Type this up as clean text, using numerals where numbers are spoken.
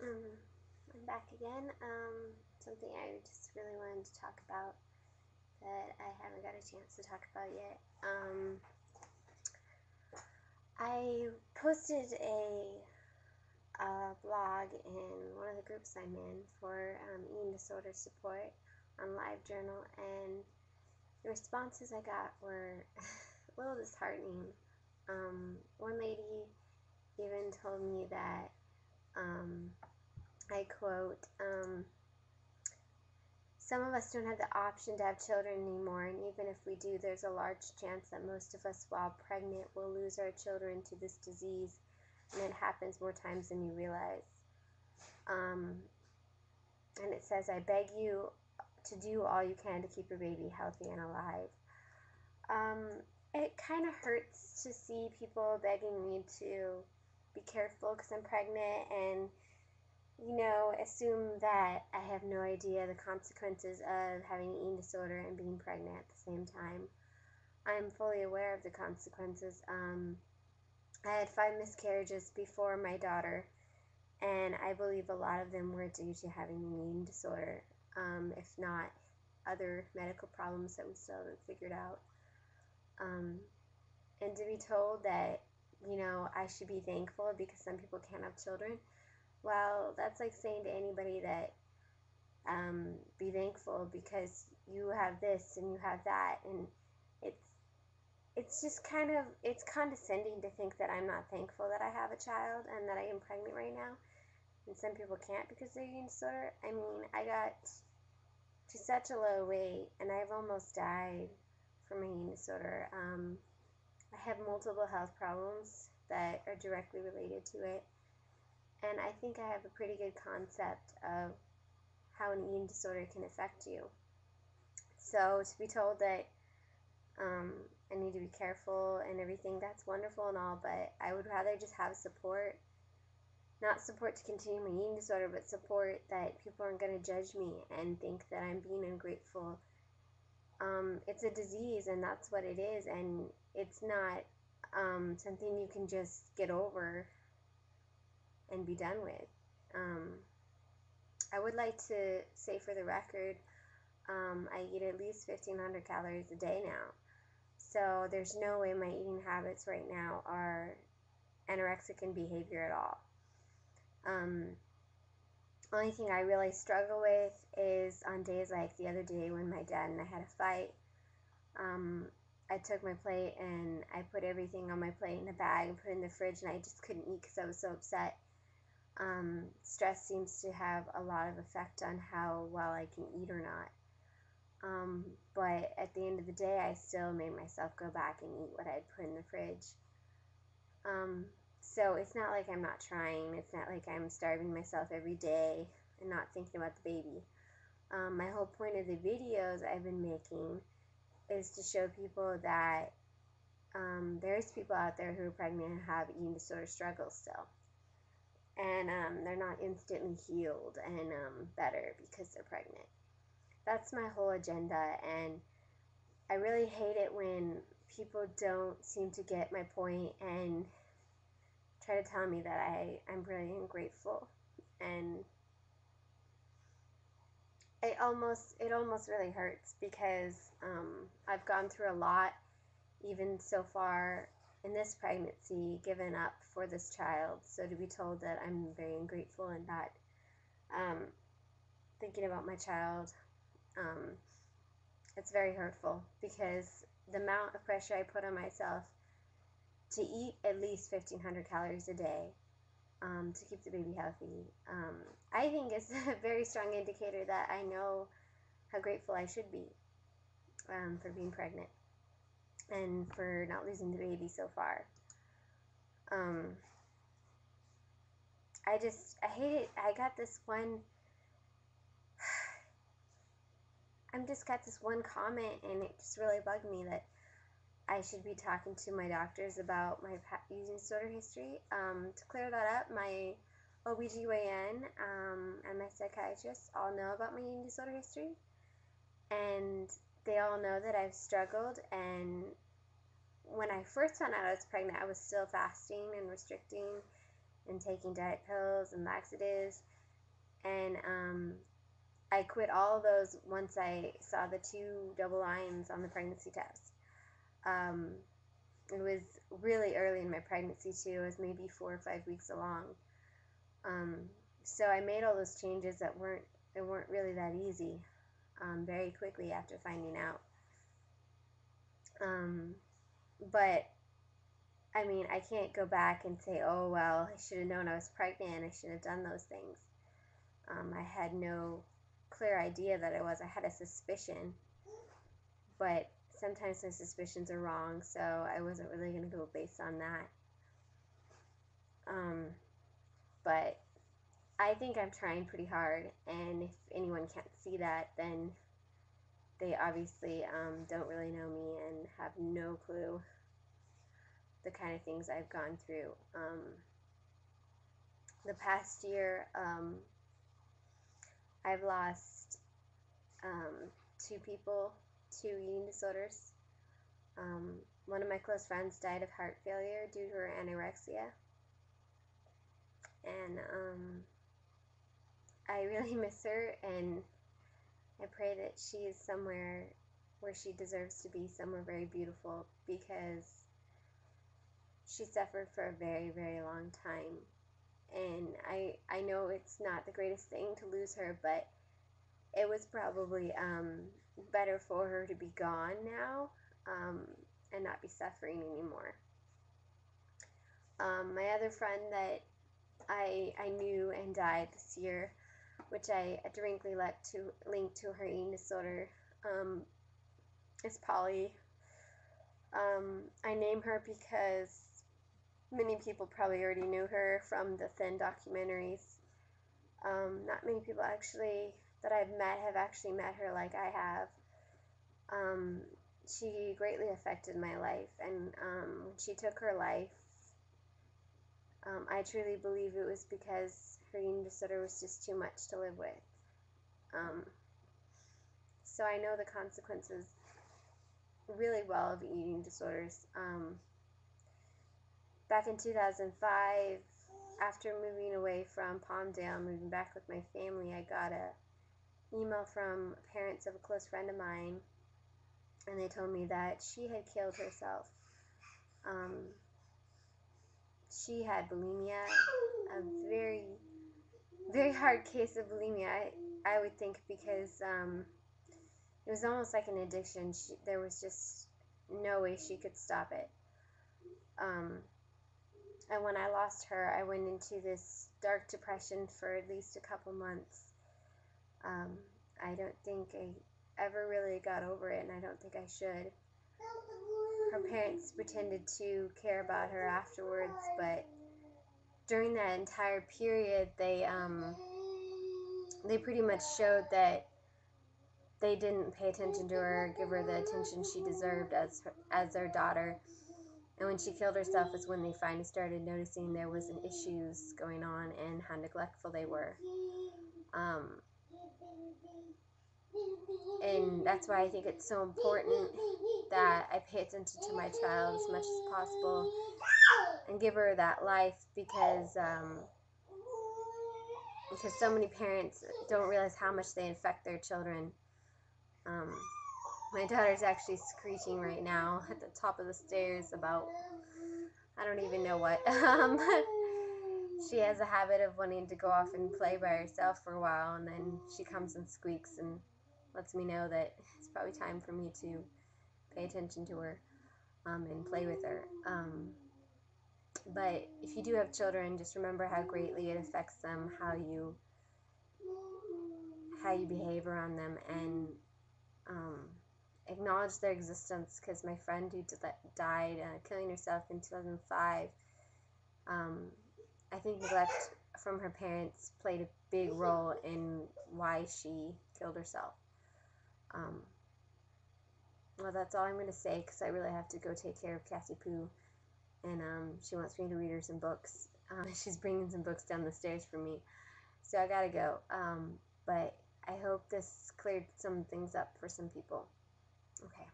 Um, I'm back again. Something I just really wanted to talk about that I haven't got a chance to talk about yet. I posted a blog in one of the groups I'm in for eating disorder support on LiveJournal, and the responses I got were a little disheartening. One lady even told me that, I quote, some of us don't have the option to have children anymore, and even if we do, there's a large chance that most of us, while pregnant, will lose our children to this disease, and it happens more times than you realize. And it says, I beg you to do all you can to keep your baby healthy and alive. It kind of hurts to see people begging me to be careful because I'm pregnant and assume that I have no idea the consequences of having an eating disorder and being pregnant at the same time. I'm fully aware of the consequences. I had 5 miscarriages before my daughter, and I believe a lot of them were due to having an eating disorder, if not other medical problems that we still haven't figured out. And to be told that, I should be thankful because some people can't have children, well, that's like saying to anybody that, be thankful because you have this and you have that, and it's just it's condescending to think that I'm not thankful that I have a child and that I am pregnant right now, and some people can't because they're eating disorder. I mean, I got to such a low weight, and I've almost died from my eating disorder. I have multiple health problems that are directly related to it, and I think I have a pretty good concept of how an eating disorder can affect you. So to be told that I need to be careful and everything, that's wonderful and all, but I would rather just have support. Not support to continue my eating disorder, but support that people aren't going to judge me and think that I'm being ungrateful. It's a disease, and that's what it is, and it's not something you can just get over and be done with. I would like to say for the record, I eat at least 1,500 calories a day now. So there's no way my eating habits right now are anorexic in behavior at all. Only thing I really struggle with is on days like the other day when my dad and I had a fight. I took my plate and I put everything on my plate in a bag and put it in the fridge, and I just couldn't eat because I was so upset. Stress seems to have a lot of effect on how well I can eat or not. But at the end of the day, I still made myself go back and eat what I'd put in the fridge. So it's not like I'm not trying. It's not like I'm starving myself every day and not thinking about the baby. My whole point of the videos I've been making is to show people that there's people out there who are pregnant and have eating disorder struggles still. And they're not instantly healed and better because they're pregnant. That's my whole agenda, and I really hate it when people don't seem to get my point and try to tell me that I'm really ungrateful. And it almost really hurts because I've gone through a lot, even so far in this pregnancy, given up for this child. So to be told that I'm very ungrateful and not thinking about my child, it's very hurtful because the amount of pressure I put on myself to eat at least 1,500 calories a day to keep the baby healthy, I think is a very strong indicator that I know how grateful I should be for being pregnant and for not losing the baby so far. I hate it. I just got this one comment, and it just really bugged me that I should be talking to my doctors about my eating disorder history. To clear that up, my OBGYN and my psychiatrist all know about my eating disorder history, and they all know that I've struggled. And when I first found out I was pregnant, I was still fasting and restricting and taking diet pills and laxatives. And I quit all of those once I saw the 2 double lines on the pregnancy test. It was really early in my pregnancy too. It was maybe 4 or 5 weeks along. So I made all those changes that weren't really that easy very quickly after finding out. But I mean, I can't go back and say, oh, well, I should have known I was pregnant. I should have done those things. I had no clear idea that I was. I had a suspicion, but sometimes my suspicions are wrong, so I wasn't really going to go based on that. But I think I'm trying pretty hard, and if anyone can't see that, then they obviously don't really know me and have no clue the kind of things I've gone through. The past year, I've lost 2 people to eating disorders. One of my close friends died of heart failure due to her anorexia. And I really miss her, and I pray that she is somewhere where she deserves to be, somewhere very beautiful, because she suffered for a very, very long time. And I know it's not the greatest thing to lose her, but it was probably better for her to be gone now and not be suffering anymore. My other friend that I knew and died this year, which I directly linked to her eating disorder, is Polly. I name her because many people probably already knew her from the Thin documentaries. Not many people actually that I've met have actually met her like I have. She greatly affected my life, and when she took her life, I truly believe it was because her eating disorder was just too much to live with. So I know the consequences really well of eating disorders. Back in 2005, after moving away from Palmdale, moving back with my family, I got an email from parents of a close friend of mine, and they told me that she had killed herself. She had bulimia, a very, very hard case of bulimia, I would think, because it was almost like an addiction. There was just no way she could stop it. And when I lost her, I went into this dark depression for at least a couple months. I don't think I ever really got over it, and I don't think I should. Her parents pretended to care about her afterwards, but during that entire period, they pretty much showed that they didn't pay attention to her, give her the attention she deserved as their daughter. And when she killed herself is when they finally started noticing there was issues going on and how neglectful they were. And that's why I think it's so important that I pay attention to my child as much as possible and give her that life, because so many parents don't realize how much they infect their children. My daughter's actually screeching right now at the top of the stairs about, I don't even know what. She has a habit of wanting to go off and play by herself for a while, and then she comes and squeaks and lets me know that it's probably time for me to pay attention to her and play with her. But if you do have children, just remember how greatly it affects them, how you behave around them, and acknowledge their existence, because my friend who died killing herself in 2005, I think neglect from her parents played a big role in why she killed herself. Well, that's all I'm going to say, because I really have to go take care of Cassie Poo, and she wants me to read her some books. She's bringing some books down the stairs for me, so I gotta go. But I hope this cleared some things up for some people. Okay.